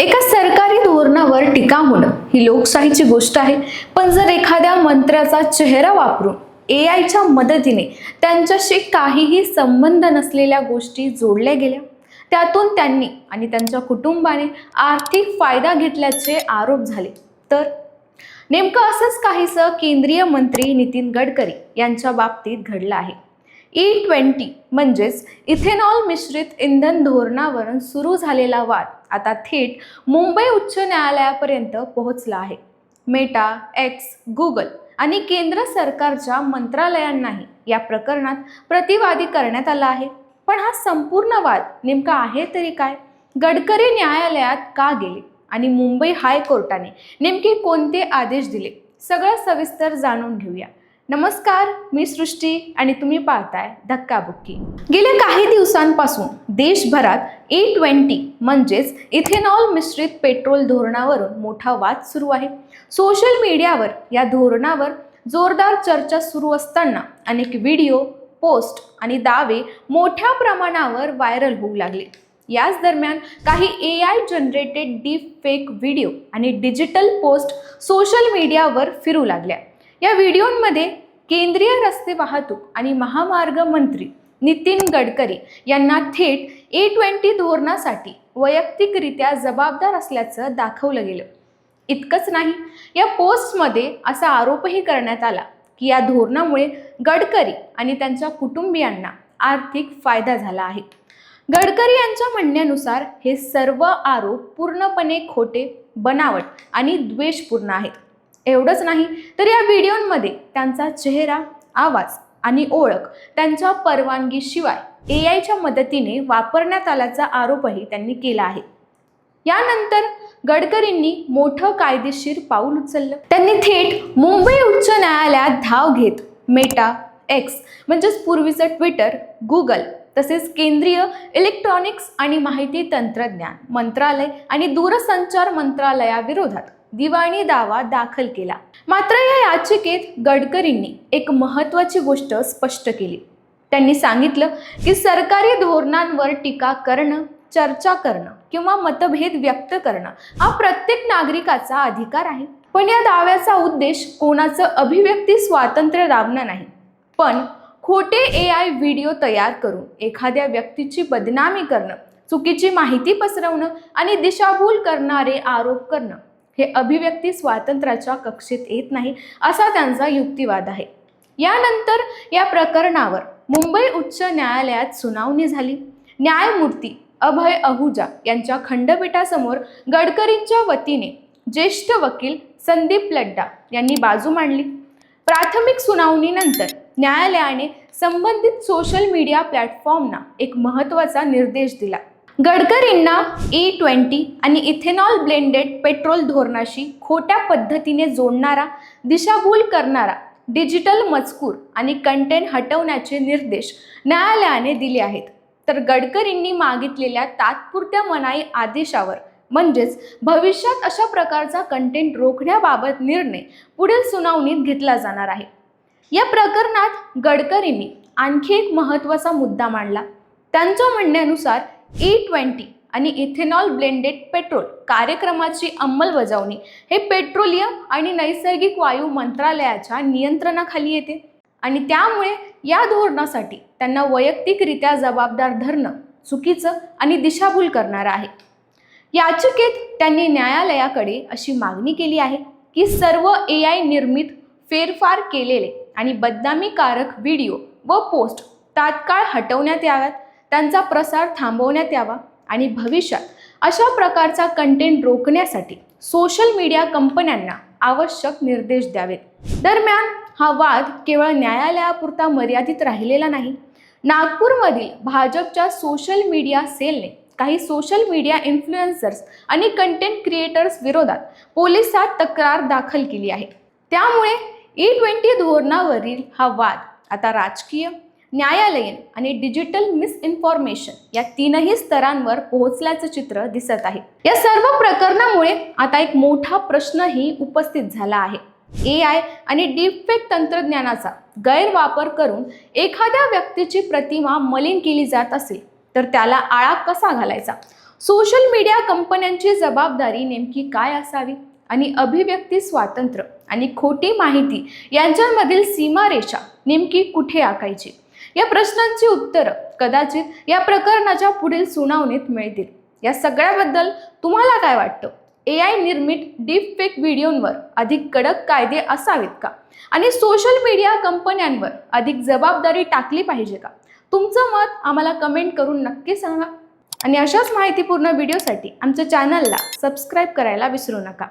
एका सरकारी धोरणावर टीका होणं ही लोकशाहीची गोष्ट आहे, पण जर एखाद्या मंत्र्याचा चेहरा वापरून एआयच्या मदतीने त्यांच्याशी काहीही संबंध नसलेल्या गोष्टी जोडल्या गेल्या, त्यातून त्यांनी आणि त्यांच्या कुटुंबाने आर्थिक फायदा घेतल्याचे आरोप झाले, तर नेमकं असंच काहीसं केंद्रीय मंत्री नितीन गडकरी यांच्या बाबतीत घडलं आहे. E20 म्हणजेच इथेनॉल मिश्रित इंधन धोरणावरून सुरू झालेला वाद आता थेट मुंबई उच्च न्यायालयापर्यंत पोहोचला आहे. मेटा, एक्स, गुगल आणि केंद्र सरकारच्या मंत्रालयांनाही या प्रकरणात प्रतिवादी करण्यात आला आहे. पण हा संपूर्ण वाद नेमका आहे तरी काय? गडकरी न्यायालयात का गेले आणि मुंबई हायकोर्टाने नेमके कोणते आदेश दिले, सगळं सविस्तर जाणून घेऊया. नमस्कार, मी सृष्टी आणि तुम्ही पाहताय धक्काबुक्की. गेल्या काही दिवसांपासून देशभरात E20 म्हणजेच इथेनॉल मिश्रित पेट्रोल धोरणावरून मोठा वाद सुरू आहे. सोशल मीडियावर या धोरणावर जोरदार चर्चा सुरू असताना अनेक व्हिडिओ, पोस्ट आणि दावे मोठ्या प्रमाणावर व्हायरल होऊ लागले. याच दरम्यान काही AI generated deep fake video आणि डिजिटल पोस्ट सोशल मीडियावर फिरू लागल्या. या व्हिडिओमध्ये केंद्रीय रस्ते वाहतूक आणि महामार्ग मंत्री नितीन गडकरी यांना थेट E20 धोरणासाठी वैयक्तिकरित्या जबाबदार असल्याचं दाखवलं गेलं. इतकंच नाही, या पोस्टमध्ये असा आरोपही करण्यात आला की या धोरणामुळे गडकरी आणि त्यांच्या कुटुंबियांना आर्थिक फायदा झाला आहे. गडकरी यांच्या म्हणण्यानुसार हे सर्व आरोप पूर्णपणे खोटे, बनावट आणि द्वेषपूर्ण आहेत. एवढंच नाही तर या व्हिडिओमध्ये त्यांचा चेहरा, आवाज आणि ओळख त्यांच्या परवानगीशिवाय एआयच्या मदतीने वापरण्यात आल्याचा आरोपही त्यांनी केला आहे. यानंतर गडकरींनी मोठं कायदेशीर पाऊल उचललं. त्यांनी थेट मुंबई उच्च न्यायालयात धाव घेत मेटा, एक्स म्हणजेच पूर्वीचं ट्विटर, गुगल तसेच केंद्रीय इलेक्ट्रॉनिक्स आणि माहिती तंत्रज्ञान मंत्रालय आणि दूरसंचार मंत्रालयाविरोधात दिवाणी दावा दाखल केला. मात्र या याचिकेत गडकरींनी एक महत्त्वाची गोष्ट स्पष्ट केली. त्यांनी सांगितलं की सरकारी धोरणांवर टीका करणं, चर्चा करणं किंवा मतभेद व्यक्त करणं हा प्रत्येक नागरिकाचा अधिकार आहे. पण या दाव्याचा उद्देश कोणाचं अभिव्यक्ती स्वातंत्र्य दाबणं नाही, पण खोटे AI व्हिडिओ तयार करून एखाद्या व्यक्तीची बदनामी करणं, चुकीची माहिती पसरवणं आणि दिशाभूल करणारे आरोप करणं हे अभिव्यक्ती स्वातंत्र्याच्या कक्षेत येत नाही, असा त्यांचा युक्तिवाद आहे. यानंतर या प्रकरणावर मुंबई उच्च न्यायालयात सुनावणी झाली. न्यायमूर्ती अभय अहुजा यांच्या खंडपीठासमोर गडकरींच्या वतीने ज्येष्ठ वकील संदीप लड्डा यांनी बाजू मांडली. प्राथमिक सुनावणीनंतर न्यायालयाने संबंधित सोशल मीडिया प्लॅटफॉर्मना एक महत्त्वाचा निर्देश दिला. गडकरींना E20 आणि इथेनॉल ब्लेंडेड पेट्रोल धोरणाशी खोट्या पद्धतीने जोडणारा, दिशाभूल करणारा डिजिटल मजकूर आणि कंटेंट हटवण्याचे निर्देश न्यायालयाने दिले आहेत. तर गडकरींनी मागितलेल्या तात्पुरत्या मनाई आदेशावर म्हणजेच भविष्यात अशा प्रकारचा कंटेंट रोखण्याबाबत निर्णय पुढील सुनावणीत घेतला जाणार आहे. या प्रकरणात गडकरींनी आणखी एक महत्त्वाचा मुद्दा मांडला. त्यांच्या म्हणण्यानुसार E20 आणि इथेनॉल ब्लेंडेड पेट्रोल कार्यक्रमाची अंमलबजावणी हे पेट्रोलियम आणि नैसर्गिक वायू मंत्रालयाच्या नियंत्रणाखाली येते आणि त्यामुळे या धोरणासाठी त्यांना वैयक्तिकरित्या जबाबदार धरणं चुकीचं आणि दिशाभूल करणारं आहे. याचिकेत त्यांनी न्यायालयाकडे अशी मागणी केली आहे की सर्व AI निर्मित, फेरफार केलेले आणि बदनामीकारक व्हिडिओ व पोस्ट तात्काळ हटवण्यात याव्यात, त्यांचा प्रसार थांबवण्यात यावा आणि भविष्यात अशा प्रकारचा कंटेंट रोखण्यासाठी सोशल मीडिया कंपन्यांना आवश्यक निर्देश द्यावेत. दरम्यान हा वाद केवळ न्यायालयापुरता मर्यादित राहिलेला नाही. नागपूरमधील भाजपच्या सोशल मीडिया सेलने काही सोशल मीडिया इन्फ्लुएन्सर्स आणि कंटेंट क्रिएटर्स विरोधात पोलिसात तक्रार दाखल केली आहे. त्यामुळे E20 धोरणावरील हा वाद आता राजकीय, न्यायालयीन आणि डिजिटल मिसइन्फॉर्मेशन या तीनही स्तरांवर पोहोचल्याचं चित्र दिसत आहे. या सर्व प्रकरणामुळे आता एक मोठा प्रश्नही उपस्थित झाला आहे. AI आणि डीपफेक तंत्रज्ञानाचा गैरवापर करून एखाद्या व्यक्तीची प्रतिमा मलिन केली जात असेल तर त्याला आळा कसा घालायचा? सोशल मीडिया कंपन्यांची जबाबदारी नेमकी काय असावी आणि अभिव्यक्ती स्वातंत्र्य आणि खोटी माहिती यांच्यामधील सीमारेषा नेमकी कुठे आखायची, या प्रश्नांची उत्तरं कदाचित या प्रकरणाच्या पुढील सुनावणीत मिळतील. या सगळ्याबद्दल तुम्हाला काय वाटतं? AI निर्मित डीपफेक व्हिडिओंवर अधिक कडक कायदे असावेत का आणि सोशल मीडिया कंपन्यांवर अधिक जबाबदारी टाकली पाहिजे का? तुमचं मत आम्हाला कमेंट करून नक्की सांगा आणि अशाच माहितीपूर्ण व्हिडिओसाठी आमच्या चॅनलला सबस्क्राईब करायला विसरू नका.